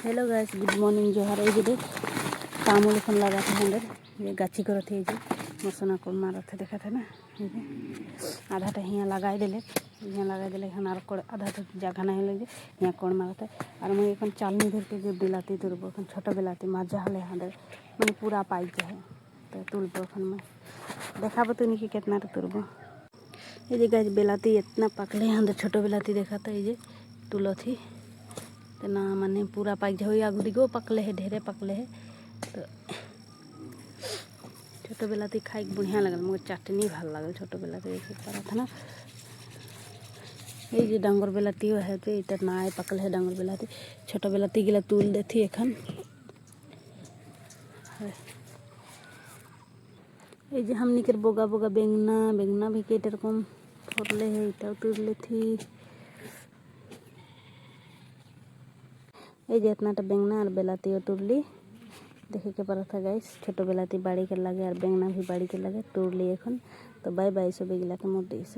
Hello guys, good morning जोहार। ये देख तामुल एखन लगा थे अंदर ये गाछी करत है। मसना को मारत है देखा था ना। ये आधा टा हियाँ लगाई दिले हन और आधा तो जगह नहीं लगे यहाँ कोण मारत है। और मैं एखन चालनी धर के जो बिलाती तुरबो एखन छोटा बिलाती मजा हले हंदर मैंने पूरा पाई है तो तुरबो एखन मैं देखा तुनी कि कितना तुरबो। ये गाइस बिलाती इतना पकले हंदर छोटो बिलाती देखा था ये तुलो थी तो ना माने पूरा पाक जाए आगू दिगो पकले है ढेरे पकले है। तो छोटो बिलाती खाई बढ़िया लगल मुझे चटनी भल लगल छोटो बिलाती पड़ा था ना। ये डांगर बिलाती है तो इतना ना पकल है डांगर बिलाती छोटो बिलाती गिला तुल देती एखन। ये हमनी के बोगा बोगा बेंगना भी कई रकम फरले है इटा तुल लेथी। ये इतना बेंगना और बेलाती तुरली देखे के पड़ा था गाइस। छोटो बेलाती बाड़ी के लगे और बेंगना भी बाड़ी के लगे तुरली एखन। तो बाय बाय सब गिला के मोर देश।